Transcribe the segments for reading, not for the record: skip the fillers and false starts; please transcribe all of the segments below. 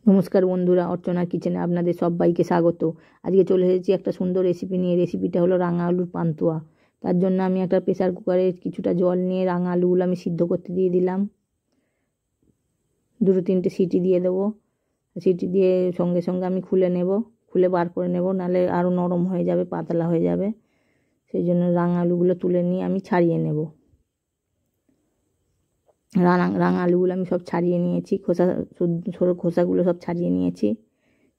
নমস্কার বন্ধুরা, অর্চনার কিচেনে আপনাদের সবাইকে স্বাগত। আজকে চলে এসেছি একটা সুন্দর রেসিপি নিয়ে। রেসিপিটা হলো রাঙা আলুর পান্তুয়া। তার জন্য আমি একটা প্রেসার কুকারে কিছুটা জল নিয়ে রাঙা আলুগুলো আমি সিদ্ধ করতে দিয়ে দিলাম। দুটো তিনটে সিটি দিয়ে দেবো। সিটি দিয়ে সঙ্গে সঙ্গে আমি খুলে বার করে নেব, নাহলে আরও নরম হয়ে যাবে, পাতলা হয়ে যাবে। সেই জন্য রাঙা আলুগুলো তুলে নিয়ে আমি ছাড়িয়ে নেব। রাঙা আলুগুলো আমি সব ছাড়িয়ে নিয়েছি, সরু খোসাগুলো সব ছাড়িয়ে নিয়েছি।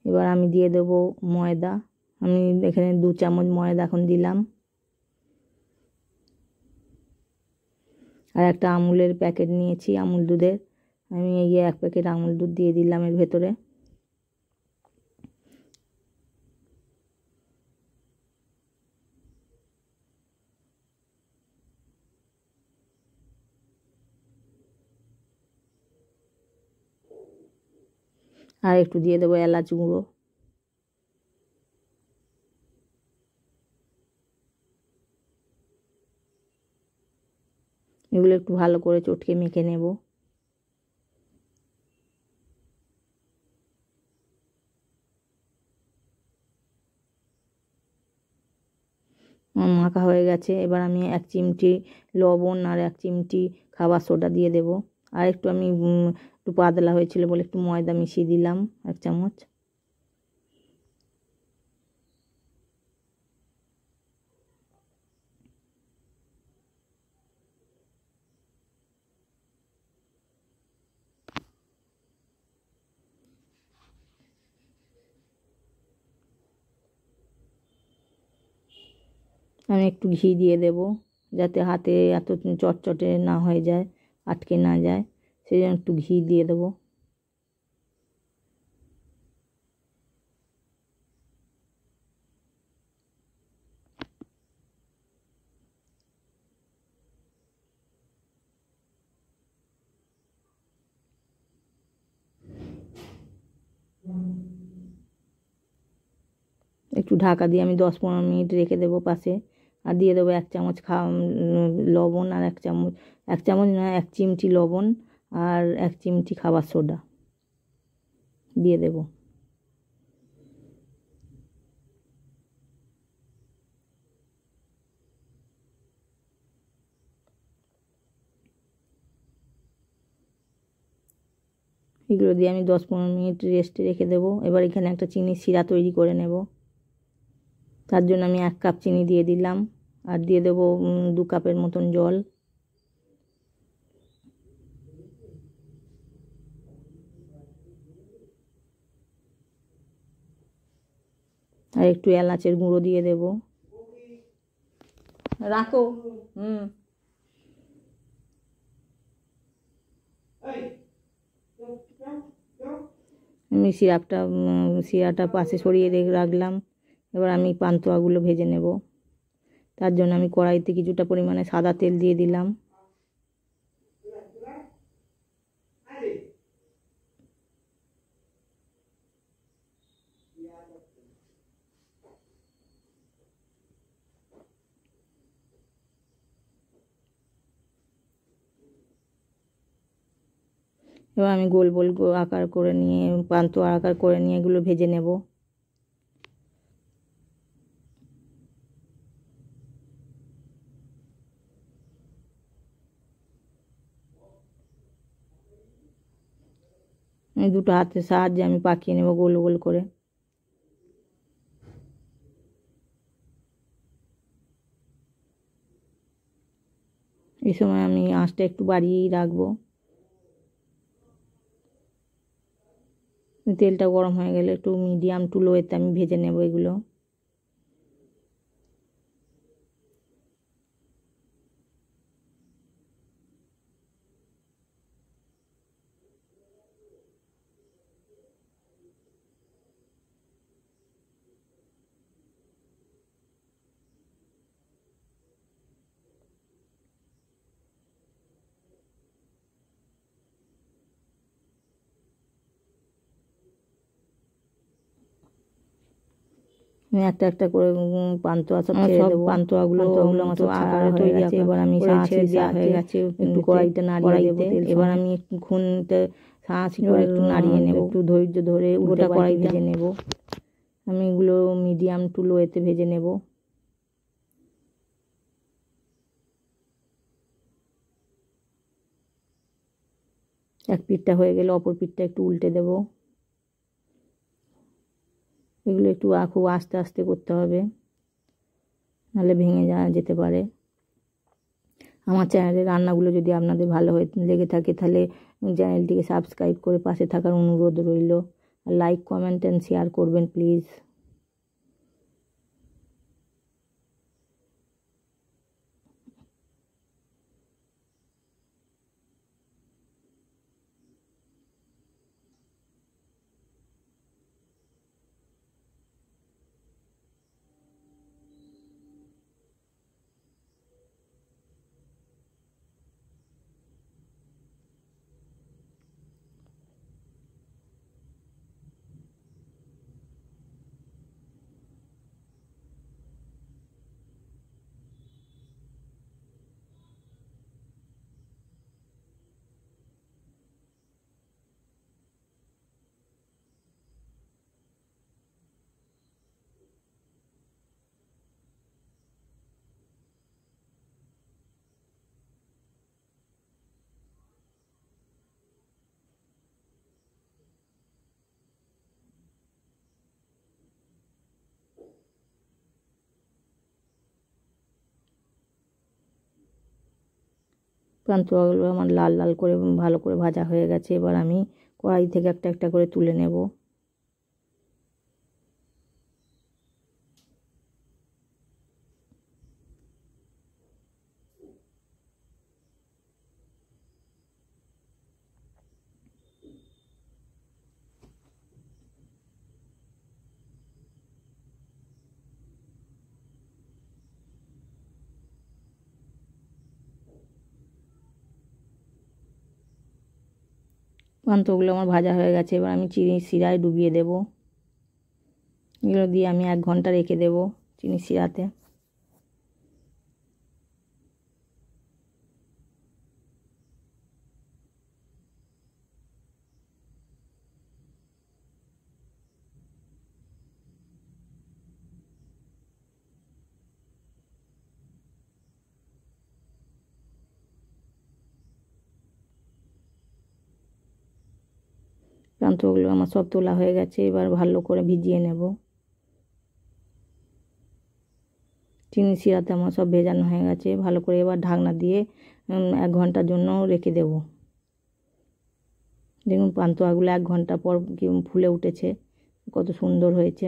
এবার আমি দিয়ে দেব ময়দা। আমি এখানে 2 চামচ ময়দা এখন দিলাম। আর একটা আমুলের প্যাকেট নিয়েছি, আমুল দুধের। আমি এই 1 প্যাকেট আমুল দুধ দিয়ে দিলাম এর ভেতরে। আর একটু দিয়ে দেবো এলাচ গুঁড়ো। এগুলো একটু ভালো করে চটকে মেখে নেব। মাখা হয়ে গেছে। এবার আমি 1 চিমটি লবণ আর 1 চিমটি খাবার সোডা দিয়ে দেব। আর একটু আমি একটু পাতলা হয়েছিল বলে একটু ময়দা মিশিয়ে দিলাম 1 চামচ। আমি একটু ঘি দিয়ে দেব, যাতে হাতে এত চটচটে না হয়ে যায়, আটকে না যায়। সেই জন্য একটু ঘি দিয়ে দেবো। একটু ঢাকা দিয়ে আমি 10-15 মিনিট রেখে দেবো পাশে। আর দিয়ে দেবো 1 চামচ লবণ, আর 1 চামচ না 1 চিমটি লবণ, আর 1 চিমটি খাবার সোডা দিয়ে দেবো। এগুলো দিয়ে আমি 10-15 মিনিট রেস্টে রেখে দেবো। এবার এখানে একটা চিনির শিরা তৈরি করে নেব। তার জন্য আমি 1 কাপ চিনি দিয়ে দিলাম। আর দিয়ে দেবো 2 কাপের মতন জল। আর একটু এলাচের গুঁড়ো দিয়ে দেব। রাখো। আমি শিরাটা পাশে সরিয়ে রাখলাম। এবার আমি পান্তুয়াগুলো ভেজে নেব। তার জন্য আমি কড়াইতে কিছুটা পরিমাণে সাদা তেল দিয়ে দিলাম। এবার আমি গোল গোল আকার করে নিয়ে, পান্তুয়া আকার করে নিয়ে এগুলো ভেজে নেব। দুটো হাতের সাহায্যে আমি পাকিয়ে নেব গোল গোল করে। এই সময় আমি আঁচটা একটু বাড়িয়েই রাখবো। তেলটা গরম হয়ে গেলে একটু মিডিয়াম টু লোতে আমি ভেজে নেব এগুলো। আমি একটা একটা করে পান্তুয়া সব ছেড়ে দেবো। পান্তুয়াগুলো আমার সব আকারে তৈরি আছে। এবার আমি ছেড়ে দেওয়া হয়ে গেছে, একটু কড়াইতে নাড়িয়ে দেবো। এবার আমি খুন্তিতে সাঁড়াশি করে একটু নাড়িয়ে নেব, একটু ধৈর্য ধরে গোটা কড়াইটা ভেজে নেব। আমি এগুলো মিডিয়াম টু লোতে ভেজে নেব। এক পিঠটা হয়ে গেলে অপর পিঠটা একটু উল্টে দেব। এগুলো একটু খুব আস্তে আস্তে করতে হবে, নাহলে ভেঙে যেতে পারে। আমার চ্যানেলের রান্নাগুলো যদি আপনাদের ভালো হয়ে লেগে থাকে তাহলে চ্যানেলটিকে সাবস্ক্রাইব করে পাশে থাকার অনুরোধ রইল। আর লাইক, কমেন্ট অ্যান্ড শেয়ার করবেন প্লিজ। পান্তুয়াগুলো আমার লাল লাল করে ভালো করে ভাজা হয়ে গেছে। এবার আমি কড়াই থেকে একটা একটা করে তুলে নেব। পান্তুয়াগুলো আমার ভাজা হয়ে গেছে। এবার আমি চিনি শিরায় ডুবিয়ে দেব। এগুলো দিয়ে আমি 1 ঘন্টা রেখে দেব চিনি শিরাতে। পান্তুয়াগুলো আমার সব তোলা হয়ে গেছে। এবার ভালো করে ভিজিয়ে নেব। চিনি শিরাতে আমার সব ভেজানো হয়ে গেছে ভালো করে। এবার ঢাকনা দিয়ে 1 ঘন্টার জন্য রেখে দেব। দেখুন পান্তুয়াগুলো 1 ঘন্টা পর ফুলে উঠেছে, কত সুন্দর হয়েছে।